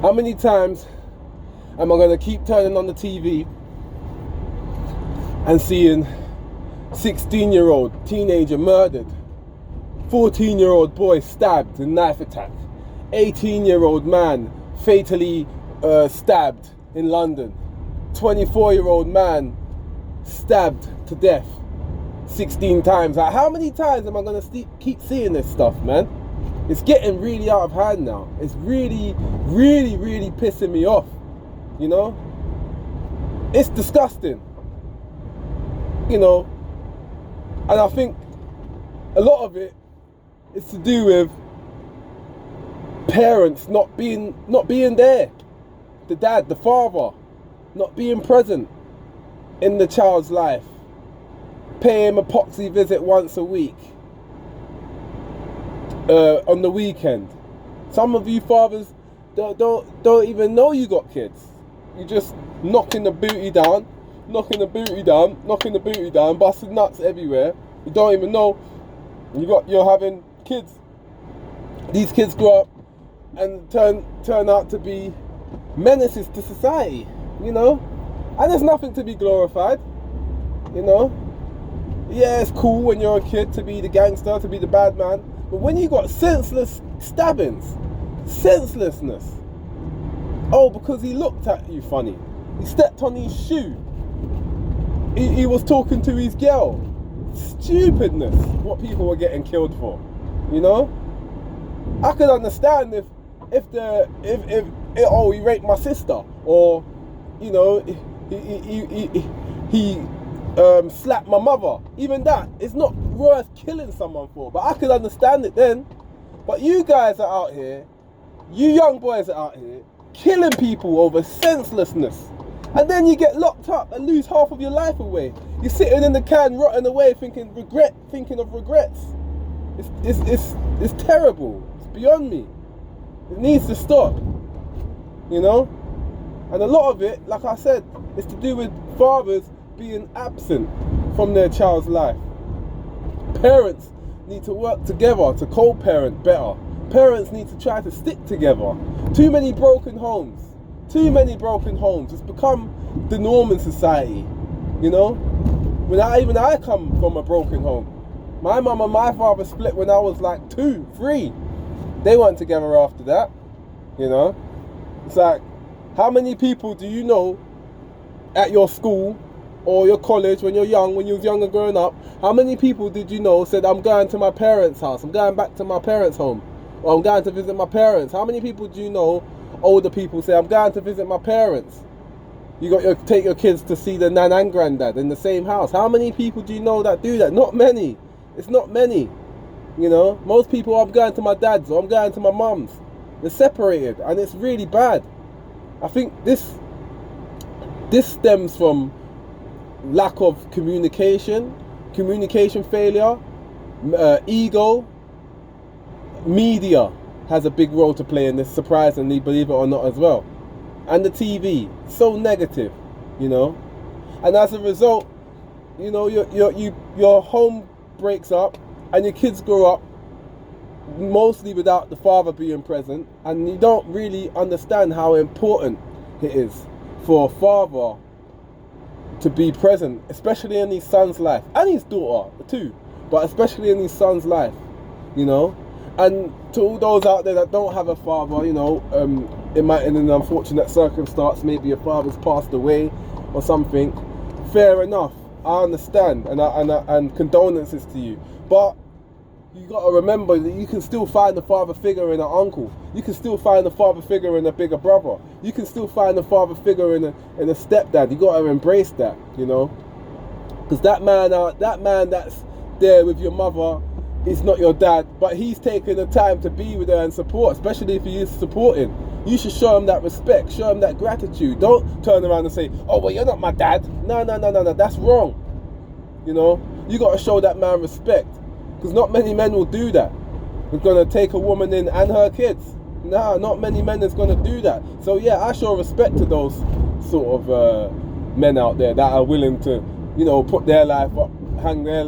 How many times am I going to keep turning on the TV and seeing 16-year-old teenager murdered, 14-year-old boy stabbed in knife attack, 18-year-old man fatally stabbed in London, 24-year-old man stabbed to death 16 times. Like, how many times am I going to keep seeing this stuff, man? It's getting really out of hand now. It's really, really, really pissing me off, you know? It's disgusting, you know? And I think a lot of it is to do with parents not being there. The dad, the father, not being present in the child's life. Pay him a poxy visit once a week. On the weekend. Some of you fathers don't even know you got kids. You just knocking the booty down, busting nuts everywhere. You don't even know you're having kids. These kids grow up and turn out to be menaces to society, you know? And there's nothing to be glorified, you know? Yeah, it's cool when you're a kid to be the gangster, to be the bad man. But when you got senseless stabbings, senselessness. Oh, because he looked at you funny. He stepped on his shoe. He was talking to his girl. Stupidness, what people were getting killed for. You know? I could understand if he raped my sister, or, you know, he slapped my mother. Even that is not worth killing someone for, but I could understand it then. But you guys are out here, you young boys are out here killing people over senselessness, and then you get locked up and lose half of your life away. You're sitting in the can rotting away thinking of regrets. It's terrible. It's beyond me. It needs to stop, you know? And a lot of it, like I said, is to do with fathers being absent from their child's life. Parents need to work together to co-parent better. Parents need to try to stick together. Too many broken homes. It's become the norm in society, you know? Even I come from a broken home. My mum and my father split when I was like 2, 3. They weren't together after that, you know? It's like, how many people do you know at your school or your college when you was younger growing up, how many people did you know said, I'm going to my parents' house, I'm going back to my parents' home, or I'm going to visit my parents? How many people do you know, older people, say, I'm going to visit my parents? Take your kids to see the nan and granddad in the same house. How many people do you know that do that? Not many. It's not many. You know, most people, I'm going to my dad's or I'm going to my mum's. They're separated, and it's really bad. I think this stems from lack of communication failure, ego. Media has a big role to play in this, surprisingly, believe it or not, as well. And the TV, so negative, you know. And as a result, you know, your home breaks up and your kids grow up mostly without the father being present, and you don't really understand how important it is for a father to be present, especially in his son's life, and his daughter too, but especially in his son's life, you know. And to all those out there that don't have a father, you know, in an unfortunate circumstance, maybe your father's passed away or something, fair enough, I understand, and condolences to you, but you got to remember that you can still find a father figure in an uncle. You can still find a father figure in a bigger brother. You can still find a father figure in a stepdad. You got to embrace that, you know, because that man that's there with your mother is not your dad, but he's taking the time to be with her and support, especially if he is supporting. You should show him that respect, show him that gratitude. Don't turn around and say, oh, well, you're not my dad. No, that's wrong. You know, you got to show that man respect, because not many men will do that. We're going to take a woman in and her kids. No, not many men is going to do that. So yeah, I show respect to those sort of men out there that are willing to, you know, put their life up, hang their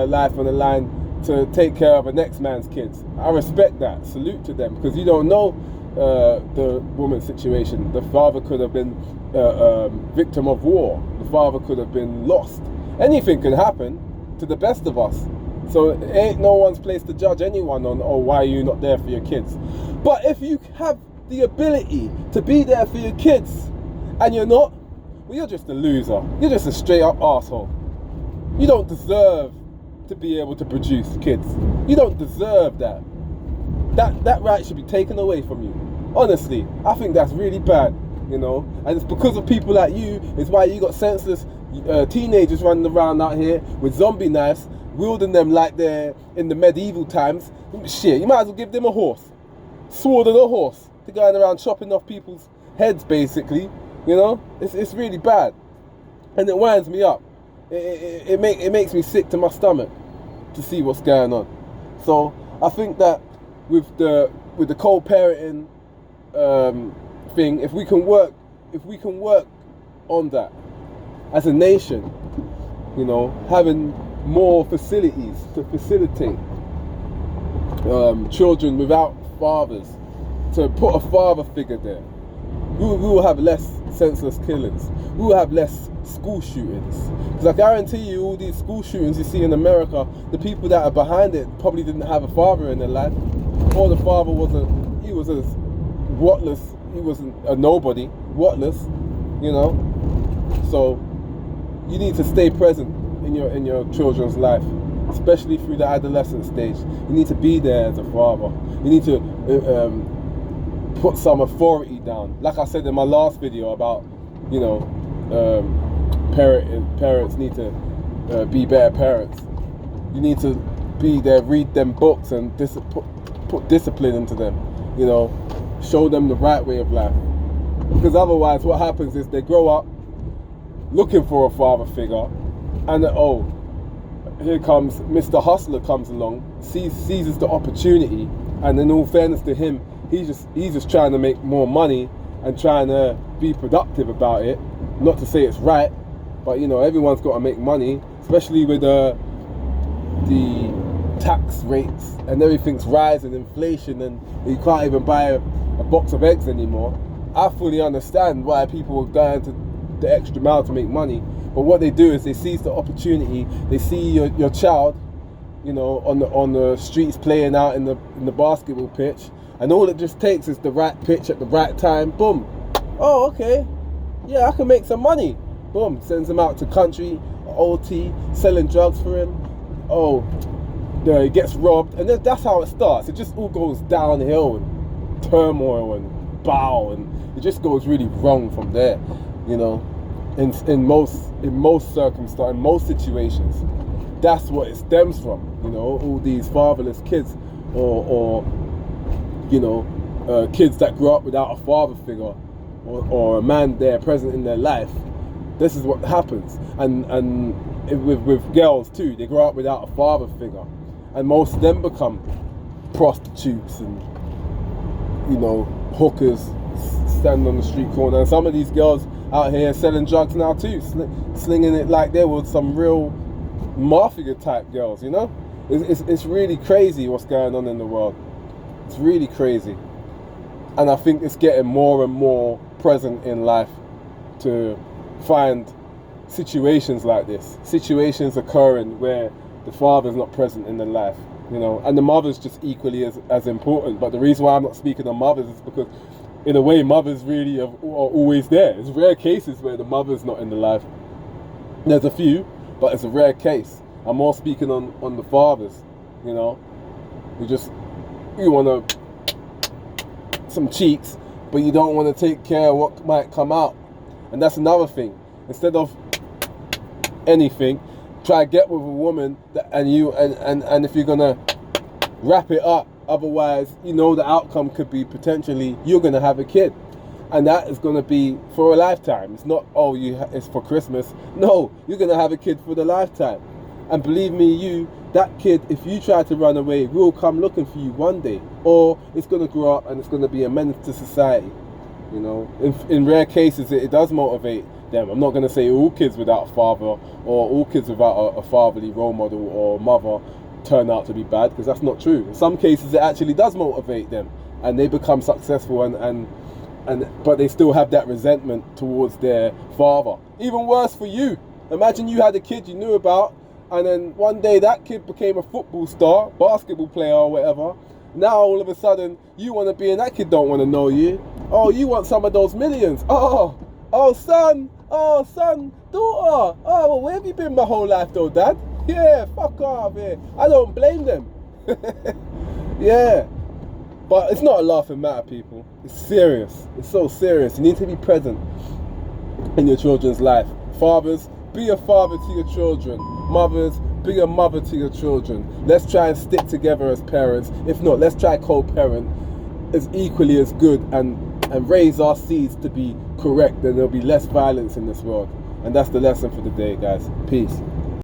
life on the line to take care of the next man's kids. I respect that. Salute to them, because you don't know the woman's situation. The father could have been victim of war. The father could have been lost. Anything can happen to the best of us. So it ain't no one's place to judge anyone on, oh, why are you not there for your kids? But if you have the ability to be there for your kids and you're not, well, you're just a loser. You're just a straight up arsehole. You don't deserve to be able to produce kids. You don't deserve that. That right should be taken away from you. Honestly, I think that's really bad, you know. And it's because of people like you, it's why you got senseless teenagers running around out here with zombie knives, wielding them like they're in the medieval times. Shit, you might as well give them a horse. Sword and a horse. They're going around chopping off people's heads, basically. You know, it's really bad. And it winds me up. It makes me sick to my stomach to see what's going on. So I think that with the co-parenting thing, if we can work on that as a nation, you know, having more facilities to facilitate children without fathers, to put a father figure there, we will have less senseless killings. We will have less school shootings. Because I guarantee you, all these school shootings you see in America, the people that are behind it probably didn't have a father in their life, or the father he was a whatless, he was a nobody, whatless, you know. So you need to stay present in your children's life, especially through the adolescent stage. You need to be there as a father. You need to put some authority down. Like I said in my last video about, you know, parents need to be better parents. You need to be there, read them books and put discipline into them, you know, show them the right way of life. Because otherwise what happens is they grow up looking for a father figure, and oh, here comes Mr. Hustler, comes along, seizes the opportunity, and in all fairness to him, he's just trying to make more money and trying to be productive about it. Not to say it's right, but you know, everyone's got to make money, especially with the tax rates and everything's rising, inflation, and you can't even buy a box of eggs anymore. I fully understand why people are going to the extra mile to make money, but what they do is they seize the opportunity. They see your child, you know, on the streets playing out in the basketball pitch, and all it just takes is the right pitch at the right time. Boom. Oh, okay. Yeah, I can make some money. Boom. Sends him out to country, OT, selling drugs for him. Oh, he gets robbed, and then that's how it starts. It just all goes downhill and turmoil and bow, and it just goes really wrong from there. You know, in most circumstances, in most situations, that's what it stems from. You know, all these fatherless kids, or you know, kids that grew up without a father figure, or a man there present in their life. This is what happens, and with girls too. They grow up without a father figure, and most of them become prostitutes and, you know, hookers, standing on the street corner. And some of these girls out here selling drugs now too, slinging it like they were some real mafia type girls. You know, it's really crazy what's going on in the world. It's really crazy, and I think it's getting more and more present in life to find situations like this, situations occurring where the father's not present in the life, you know, and the mother's just equally as important. But the reason why I'm not speaking on mothers is because, in a way, mothers really are always there. It's rare cases where the mother's not in the life. There's a few, but it's a rare case. I'm more speaking on the fathers, you know. You want some cheeks, but you don't want to take care of what might come out. And that's another thing. Instead of anything, try to get with a woman and if you're gonna wrap it up, otherwise, you know, the outcome could be potentially you're gonna have a kid, and that is gonna be for a lifetime. It's not, oh, it's for Christmas. No, you're gonna have a kid for the lifetime. And believe me, that kid, if you try to run away, will come looking for you one day, or it's gonna grow up and it's gonna be a menace to society. You know, in rare cases, it does motivate them. I'm not going to say all kids without a father or all kids without a fatherly role model or mother turn out to be bad, because that's not true. In some cases, it actually does motivate them and they become successful, but they still have that resentment towards their father. Even worse for you. Imagine you had a kid you knew about, and then one day that kid became a football star, basketball player or whatever. Now all of a sudden you want to be, and that kid don't want to know you. Oh, you want some of those millions. Oh, son, daughter. Oh, well, where have you been my whole life though, Dad? Yeah, fuck off here. I don't blame them. Yeah. But it's not a laughing matter, people. It's serious. It's so serious. You need to be present in your children's life. Fathers, be a father to your children. Mothers, be a mother to your children. Let's try and stick together as parents. If not, let's try co-parent as equally as good and raise our seeds to be correct, and there'll be less violence in this world. And that's the lesson for the day, guys. Peace.